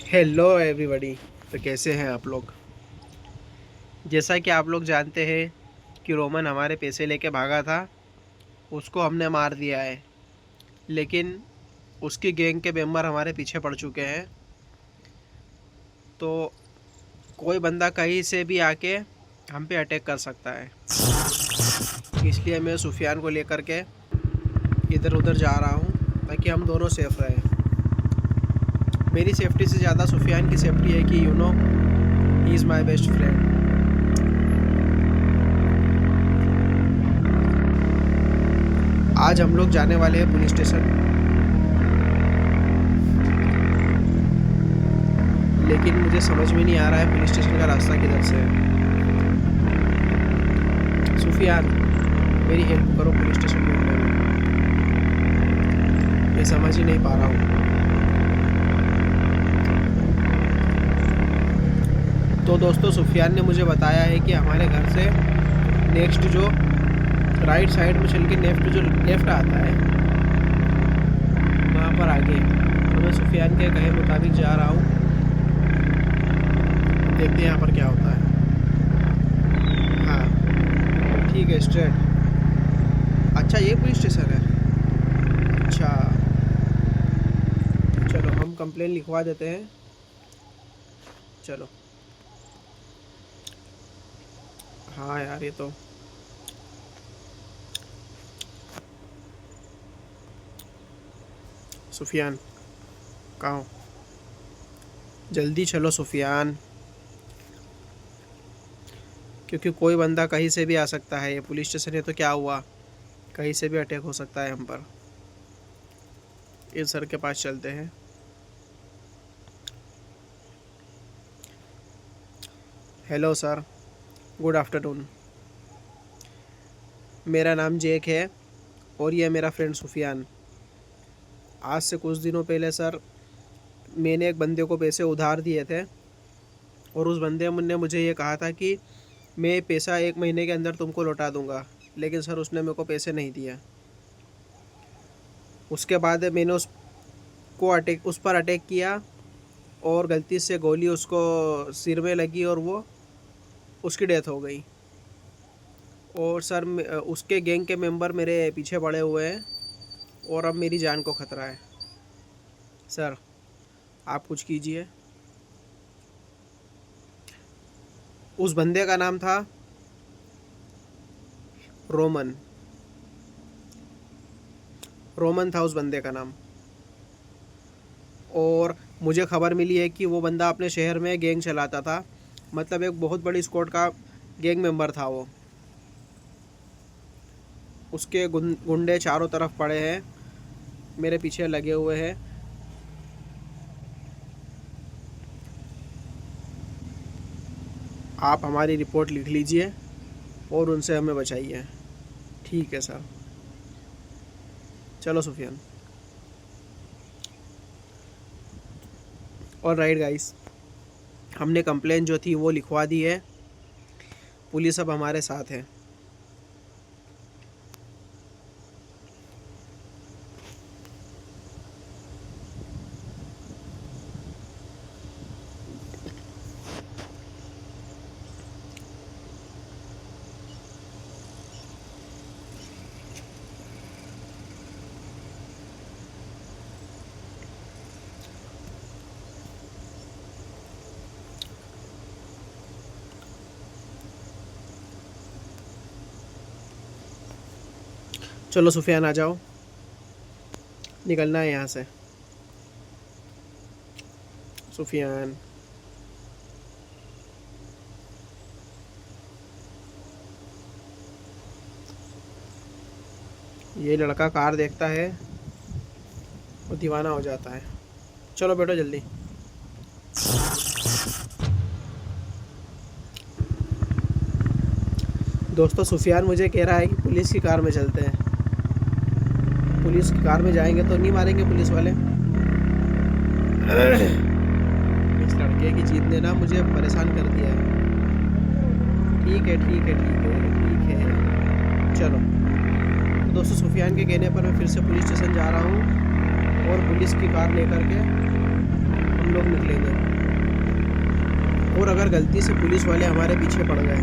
Hello everybody. तो कैसे हैं आप लोग। जैसा कि आप लोग जानते हैं कि रोमन हमारे पैसे लेके भागा था, उसको हमने मार दिया है। लेकिन उसकी गैंग के मेंबर हमारे पीछे पड़ चुके हैं। तो कोई बंदा कहीं से भी आके हम पे अटैक कर सकता है। इसलिए मैं सुफियान को लेकर के इधर उधर जा रहा हूँ ताकि हम दोनों सेफ रहें। मेरी सेफ्टी से ज़्यादा सुफियान की सेफ्टी है कि he is my best friend. आज हम लोग जाने वाले हैं पुलिस स्टेशन, लेकिन मुझे समझ में नहीं आ रहा है पुलिस स्टेशन का रास्ता किधर से है। सुफियान, मेरी हेल्प करो पुलिस स्टेशन ढूंढने में, मैं समझ ही नहीं पा रहा हूँ। तो दोस्तों, सुफियान ने मुझे बताया है कि हमारे घर से नेक्स्ट जो राइट साइड में चल के लेफ्ट आता है, वहाँ पर आगे। तो मैं सुफियान के कहे मुताबिक जा रहा हूँ। देखते हैं यहाँ पर क्या होता है। हाँ ठीक है, स्ट्रेट। अच्छा, ये पुलिस स्टेशन है। अच्छा चलो, हम कंप्लेन लिखवा देते हैं। चलो। हाँ यार, ये तो सुफियान कहाँ हो? जल्दी चलो सुफियान, क्योंकि कोई बंदा कहीं से भी आ सकता है। ये पुलिस स्टेशन है तो क्या हुआ, कहीं से भी अटैक हो सकता है हम पर। इन सर के पास चलते हैं। Hello sir, good afternoon. मेरा नाम जेक है और ये मेरा फ्रेंड सुफियान। आज से कुछ दिनों पहले सर, मैंने एक बंदे को पैसे उधार दिए थे और उस बंदे ने मुझे ये कहा था कि मैं पैसा 1 महीने के अंदर तुमको लौटा दूंगा। लेकिन सर, उसने मेरे को पैसे नहीं दिए। उसके बाद मैंने उस पर अटैक किया और गलती से गोली उसको सिर में लगी और वो उसकी डेथ हो गई। और सर, उसके गैंग के मेंबर मेरे पीछे पड़े हुए हैं और अब मेरी जान को खतरा है। सर, आप कुछ कीजिए। उस बंदे का नाम था रोमन। रोमन था उस बंदे का नाम। और मुझे खबर मिली है कि वो बंदा अपने शहर में गैंग चलाता था, मतलब एक बहुत बड़ी स्क्वाड का गैंग मेंबर था वो। उसके गुंडे चारों तरफ पड़े हैं, मेरे पीछे लगे हुए हैं। आप हमारी रिपोर्ट लिख लीजिए और उनसे हमें बचाइए। ठीक है सर। चलो सुफियान। और राइट गाइस, हमने कंप्लेन जो थी वो लिखवा दी है। पुलिस अब हमारे साथ है। चलो सुफियान, आ जाओ, निकलना है यहाँ से। सुफियान, ये लड़का कार देखता है और दीवाना हो जाता है। चलो बैठो जल्दी। दोस्तों, सुफियान मुझे कह रहा है कि पुलिस की कार में चलते हैं। पुलिस की कार में जाएंगे तो नहीं मारेंगे पुलिस वाले। इस लड़के की जीत ने ना मुझे परेशान कर दिया है। ठीक है ठीक है ठीक है ठीक है, चलो। तो दोस्तों, सुफियान के कहने पर मैं फिर से पुलिस स्टेशन जा रहा हूँ और पुलिस की कार लेकर के हम हम लोग निकलेंगे। और अगर गलती से पुलिस वाले हमारे पीछे पड़ गए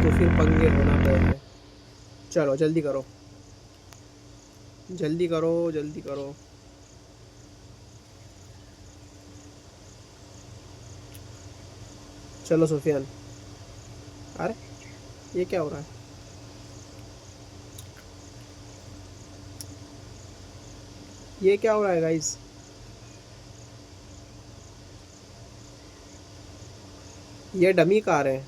तो फिर पंगे होना तय है। चलो जल्दी करो, जल्दी करो, जल्दी करो। चलो सुफियान। अरे ये क्या हो रहा है? ये क्या हो रहा है गाइस? ये डमी कार है,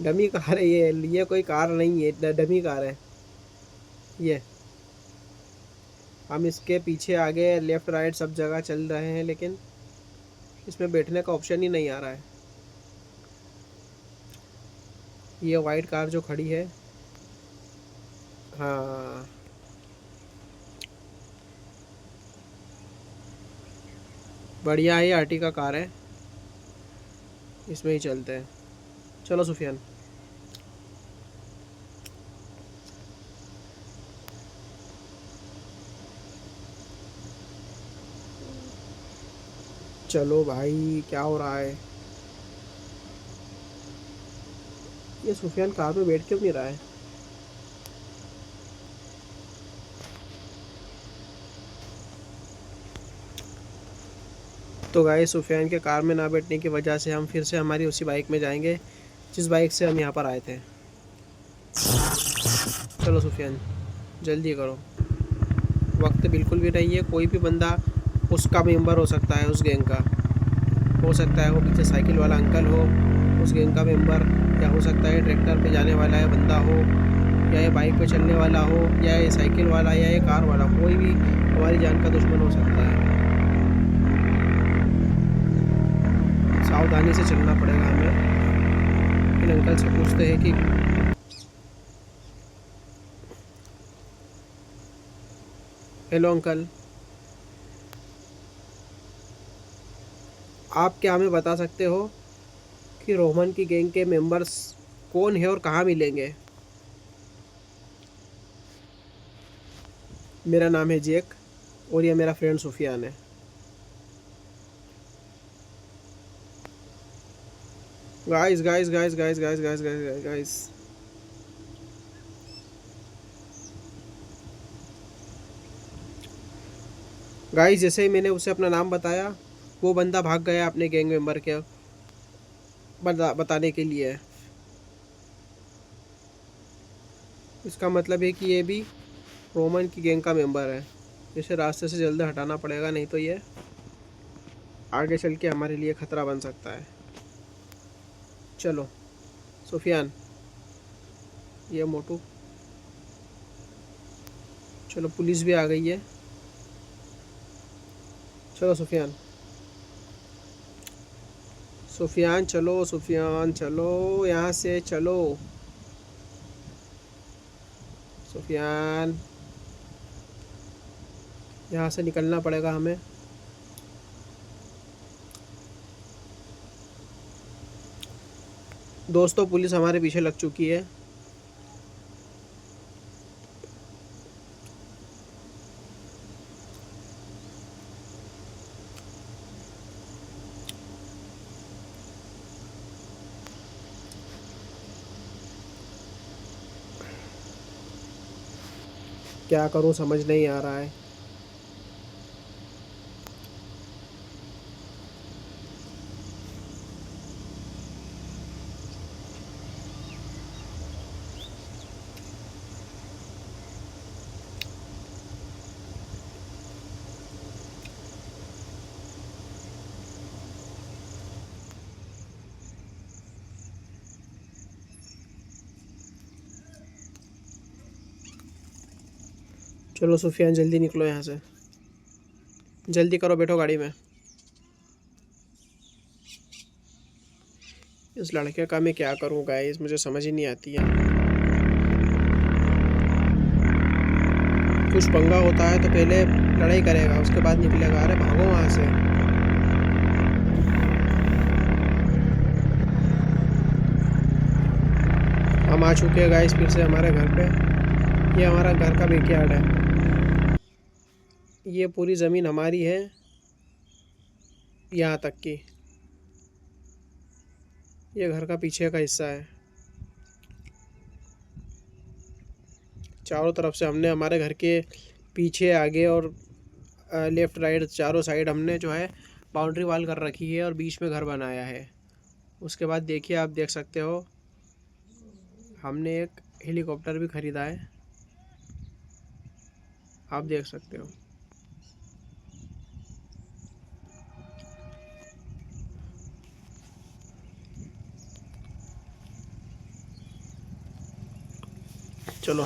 डमी कार है ये कोई कार नहीं है, डमी कार है ये। हम इसके पीछे आगे लेफ़्ट राइट सब जगह चल रहे हैं, लेकिन इसमें बैठने का ऑप्शन ही नहीं आ रहा है। ये वाइट कार जो खड़ी है, हाँ बढ़िया है, आर्टिका कार है, इसमें ही चलते हैं। चलो सुफियान। चलो भाई, क्या हो रहा है? ये सुफियान कार में बैठ क्यों नहीं रहा है? तो गाइस सुफियान के कार में ना बैठने की वजह से हम फिर से हमारी उसी बाइक में जाएंगे जिस बाइक से हम यहाँ पर आए थे। चलो सुफियान जल्दी करो, वक्त बिल्कुल भी नहीं है। कोई भी बंदा उसका मेंबर हो सकता है, उस गैंग का हो सकता है। वो पीछे साइकिल वाला अंकल हो उस गैंग का मेंबर, या हो सकता है ट्रैक्टर पे जाने वाला है बंदा हो, या ये बाइक पे चलने वाला हो, या ये साइकिल वाला, या ये कार वाला। कोई भी हमारी जान का दुश्मन हो सकता है। सावधानी से चलना पड़ेगा हमें। इन अंकल से पूछते हैं कि हेलो अंकल, आप क्या हमें बता सकते हो कि रोहमन की गैंग के मेंबर्स कौन है और कहाँ मिलेंगे? मेरा नाम है जैक और ये मेरा फ्रेंड सुफियान है। Guys guys guys guys guys guys guys guys guys जैसे ही मैंने उसे अपना नाम बताया, वो बंदा भाग गया अपने गैंग मेंबर के बताने के लिए। इसका मतलब है कि ये भी रोमन की गैंग का मेंबर है। इसे रास्ते से जल्दी हटाना पड़ेगा, नहीं तो ये आगे चल के हमारे लिए ख़तरा बन सकता है। चलो सुफियान, ये मोटू। चलो पुलिस भी आ गई है। चलो सुफियान, सुफियान चलो, सुफियान चलो, यहाँ से चलो सुफियान। यहाँ से निकलना पड़ेगा हमें। दोस्तों पुलिस हमारे पीछे लग चुकी है। क्या करूं समझ नहीं आ रहा है। चलो सुफियान जल्दी निकलो यहाँ से, जल्दी करो, बैठो गाड़ी में। इस लड़के का मैं क्या करूँ गाइस, मुझे समझ ही नहीं आती है। कुछ पंगा होता है तो पहले लड़ाई करेगा, उसके बाद निकलेगा। अरे भागो वहाँ से। हम आ चुके हैं गाइस फिर से हमारे घर पे। ये हमारा घर का बैकयार्ड है। ये पूरी ज़मीन हमारी है यहाँ तक की। ये घर का पीछे का हिस्सा है। चारों तरफ से हमने हमारे घर के पीछे, आगे और लेफ़्ट राइट चारों साइड हमने जो है बाउंड्री वॉल कर रखी है और बीच में घर बनाया है। उसके बाद देखिए, आप देख सकते हो हमने एक हेलीकॉप्टर भी ख़रीदा है, आप देख सकते हो। चलो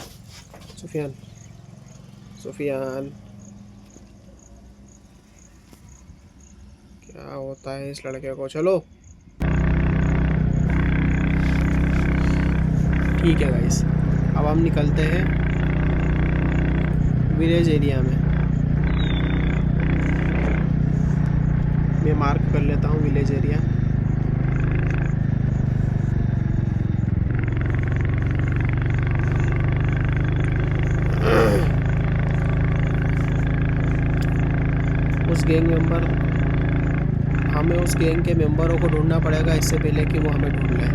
सुफियान, सुफियान, क्या होता है इस लड़के को। चलो ठीक है गाइस, अब हम निकलते हैं विलेज एरिया में। मैं मार्क कर लेता हूँ विलेज एरिया। उस गैंग मेंबर हमें उस गैंग के मेंबरों को ढूंढना पड़ेगा इससे पहले कि वो हमें ढूंढ लें,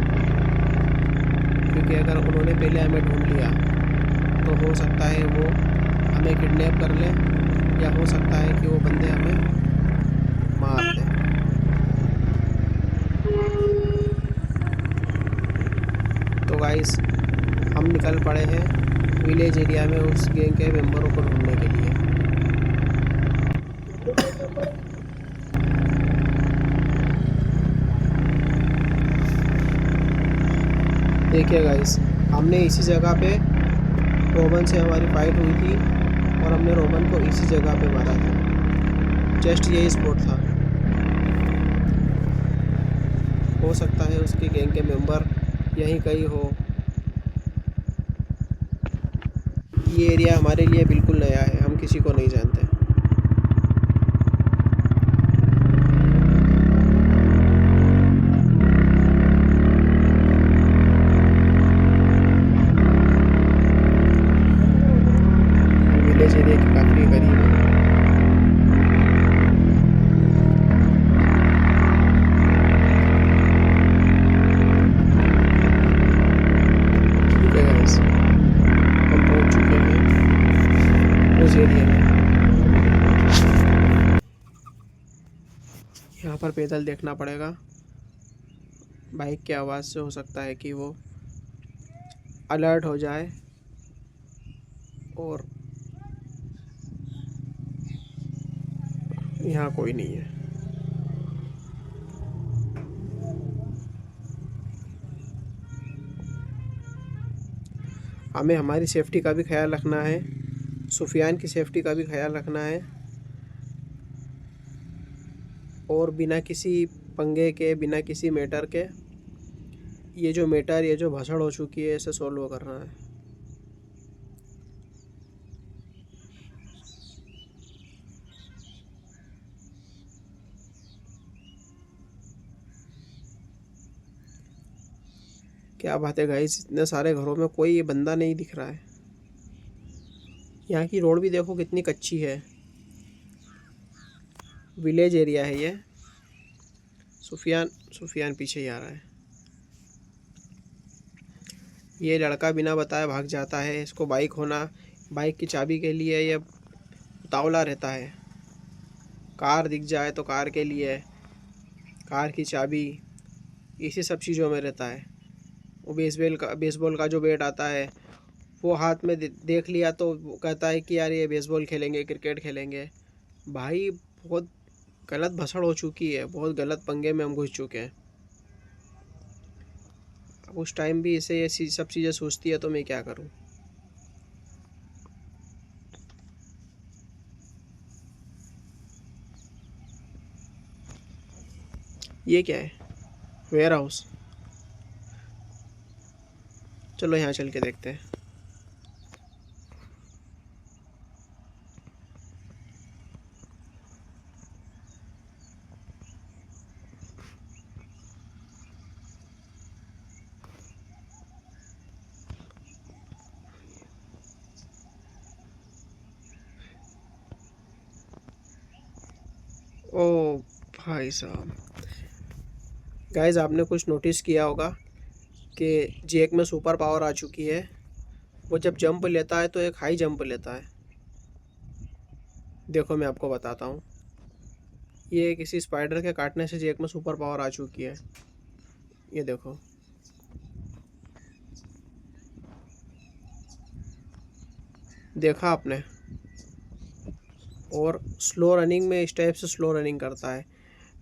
क्योंकि अगर उन्होंने पहले हमें ढूंढ लिया तो हो सकता है वो हमें किडनैप कर ले, या हो सकता है कि वो बंदे हमें मार दें। तो गाइस, हम निकल पड़े हैं विलेज एरिया में उस गैंग के मेंबरों को ढूंढने के लिए। देखिए गाइस, हमने इसी जगह पे रोमन से हमारी फाइट हुई थी और हमने रोमन को इसी जगह पे मारा था। जस्ट यही स्पॉट था। हो सकता है उसके गैंग के मेंबर यहीं कहीं हो। ये एरिया हमारे लिए बिल्कुल नया है, हम किसी को नहीं जानते। विलेज एरिया के काफ़ी करीब है। ठीक है गाइस, हम पहुंच चुके हैं उस एरिया में। यहाँ पर पैदल देखना पड़ेगा, बाइक की आवाज़ से हो सकता है कि वो अलर्ट हो जाए और यहाँ कोई नहीं है। हमें हमारी सेफ्टी का भी ख्याल रखना है, सुफियान की सेफ्टी का भी ख्याल रखना है, और बिना किसी पंगे के, बिना किसी मैटर के ये जो मैटर, ये जो भसड़ हो चुकी है, इसे सॉल्व करना है। क्या बात है गाइस, इतने सारे घरों में कोई बंदा नहीं दिख रहा है। यहाँ की रोड भी देखो कितनी कच्ची है। विलेज एरिया है ये। सुफियान सुफियान पीछे ही आ रहा है। ये लड़का बिना बताए भाग जाता है। इसको बाइक की चाबी के लिए ये उतावला रहता है। कार दिख जाए तो कार के लिए, कार की चाबी, इसी सब चीज़ों में रहता है। वो बेसबॉल का जो बैट आता है वो हाथ में देख लिया तो वो कहता है कि यार ये बेसबॉल खेलेंगे, क्रिकेट खेलेंगे। भाई बहुत गलत भसड़ हो चुकी है, बहुत गलत पंगे में हम घुस चुके हैं। अब उस टाइम भी इसे ये सब चीज़ें सोचती है तो मैं क्या करूँ। ये क्या है? Warehouse. चलो यहाँ चल के देखते हैं। ओ भाई साहब, गाइस आपने कुछ नोटिस किया होगा कि जेक में सुपर पावर आ चुकी है। वो जब जंप लेता है तो एक हाई जंप लेता है। देखो मैं आपको बताता हूँ, ये किसी स्पाइडर के काटने से जेक में सुपर पावर आ चुकी है। ये देखो, देखा आपने। और स्लो रनिंग में इस टाइप से स्लो रनिंग करता है,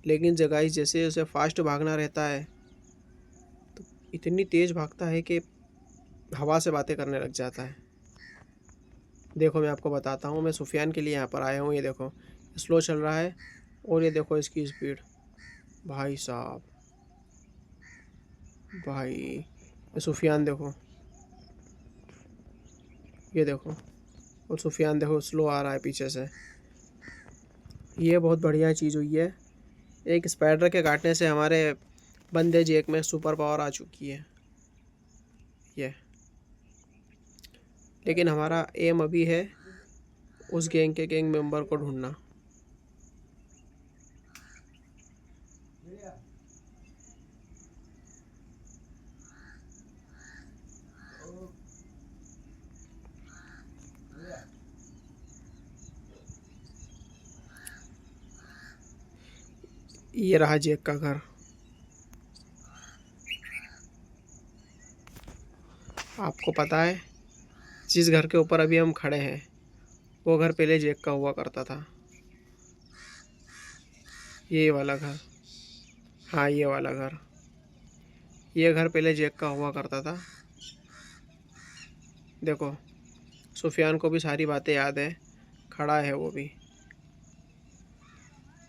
लेकिन गाइस जैसे उसे फास्ट भागना रहता है तो इतनी तेज़ भागता है कि हवा से बातें करने लग जाता है। देखो मैं आपको बताता हूँ, मैं सुफियान के लिए यहाँ पर आया हूँ। ये देखो स्लो चल रहा है, और ये देखो इसकी स्पीड। भाई साहब, भाई ये सुफियान देखो, ये देखो। और सुफियान देखो स्लो आ रहा है पीछे से। ये बहुत बढ़िया चीज़ हुई है। एक स्पाइडर के काटने से हमारे बंदे जेक में सुपर पावर आ चुकी है। ये लेकिन हमारा एम अभी है उस गैंग के गैंग मेंबर को ढूंढना। ये रहा जेक का घर। आपको पता है जिस घर के ऊपर अभी हम खड़े हैं वो घर पहले जेक का हुआ करता था। ये वाला घर, हाँ ये वाला घर, ये घर पहले जेक का हुआ करता था। देखो सुफियान को भी सारी बातें याद है, खड़ा है वो भी,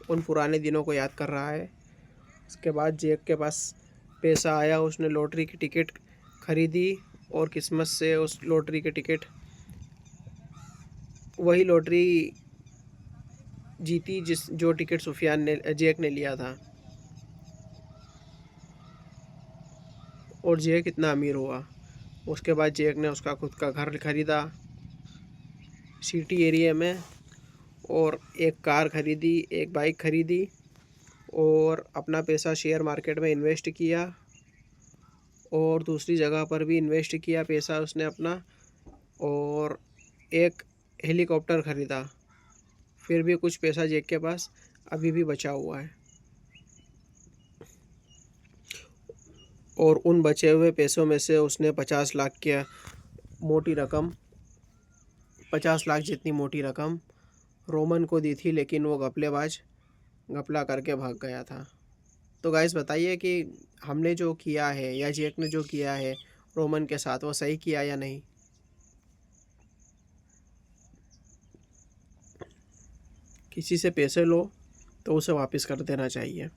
उन पुराने दिनों को याद कर रहा है। उसके बाद जेक के पास पैसा आया, उसने लॉटरी की टिकट खरीदी और किस्मत से उस लॉटरी के टिकट, वही लॉटरी जीती जिस जो टिकट सुफियान ने जेक ने लिया था। और जेक इतना अमीर हुआ। उसके बाद जेक ने उसका खुद का घर खरीदा सिटी एरिया में, और एक कार खरीदी, एक बाइक खरीदी, और अपना पैसा शेयर मार्केट में इन्वेस्ट किया, और दूसरी जगह पर भी इन्वेस्ट किया पैसा उसने अपना, और एक हेलीकॉप्टर ख़रीदा। फिर भी कुछ पैसा जेक के पास अभी भी बचा हुआ है, और उन बचे हुए पैसों में से उसने 50 लाख की मोटी रकम, 50 लाख जितनी मोटी रकम रोमन को दी थी, लेकिन वो घपलेबाज घपला करके भाग गया था। तो गाइस बताइए कि हमने जो किया है या जेक ने जो किया है रोमन के साथ, वो सही किया या नहीं। किसी से पैसे लो तो उसे वापस कर देना चाहिए।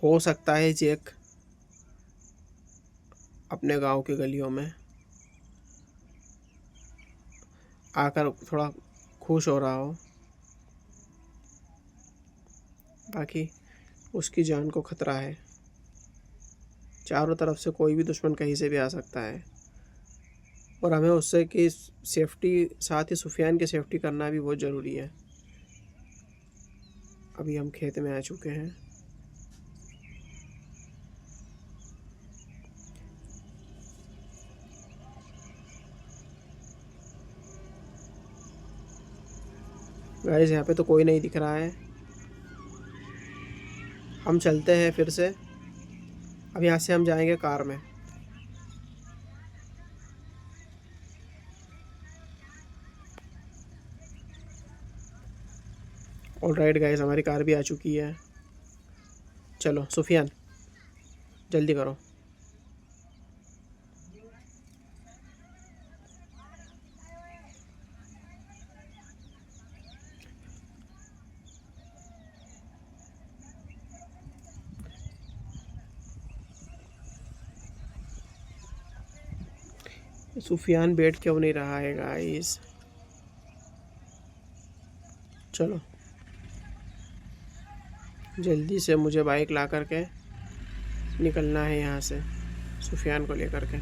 हो सकता है जेक अपने गांव की गलियों में आकर थोड़ा खुश हो रहा हो, बाकी उसकी जान को खतरा है। चारों तरफ से कोई भी दुश्मन कहीं से भी आ सकता है, और हमें उससे की सेफ्टी, साथ ही सुफियान की सेफ्टी करना भी बहुत ज़रूरी है। अभी हम खेत में आ चुके हैं। गाइस यहाँ पे तो कोई नहीं दिख रहा है। हम चलते हैं फिर से। अब यहाँ से हम जाएंगे कार में। ऑलराइट गाइस, हमारी कार भी आ चुकी है। चलो सुफियान जल्दी करो। सुफियान बैठ क्यों नहीं रहा है गाइस। चलो जल्दी से मुझे बाइक ला करके निकलना है यहाँ से। सुफियान को लेकर के।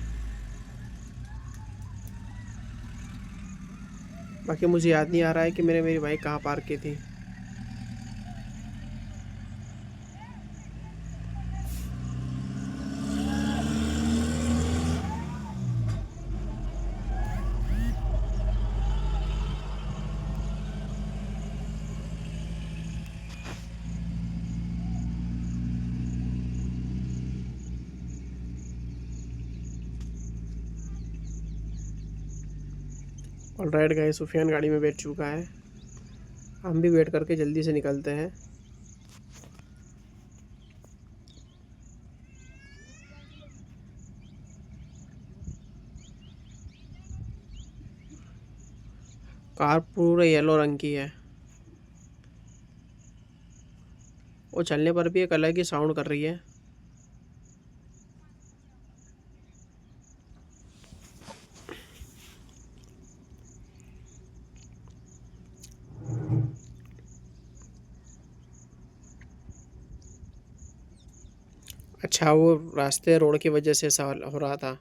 बाकी मुझे याद नहीं आ रहा है कि मैंने मेरी बाइक कहाँ पार्क की थी। ऑलराइट गाइस, सुफियान गाड़ी में बैठ चुका है। हम भी वेट करके जल्दी से निकलते हैं। कार पूरे येलो रंग की है। वो चलने पर भी एक अलग ही साउंड कर रही है। अच्छा, वो रास्ते रोड की वजह से ऐसा हो रहा था।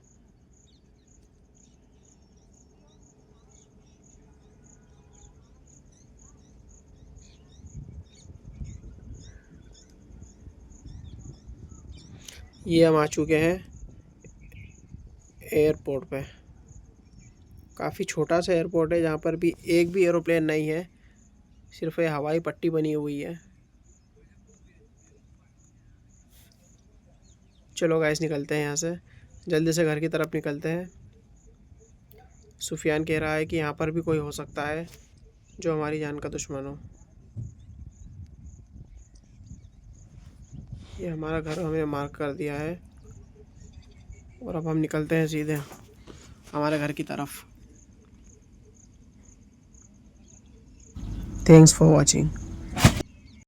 ये हम आ चुके हैं एयरपोर्ट पे। काफ़ी छोटा सा एयरपोर्ट है, जहाँ पर भी एक भी एरोप्लेन नहीं है, सिर्फ ये हवाई पट्टी बनी हुई है। चलो गाइस, निकलते हैं यहाँ से, जल्दी से घर की तरफ निकलते हैं। सुफियान कह रहा है कि यहाँ पर भी कोई हो सकता है जो हमारी जान का दुश्मन हो। ये हमारा घर हमें मार्क कर दिया है और अब हम निकलते हैं सीधे हमारे घर की तरफ। Thanks for watching.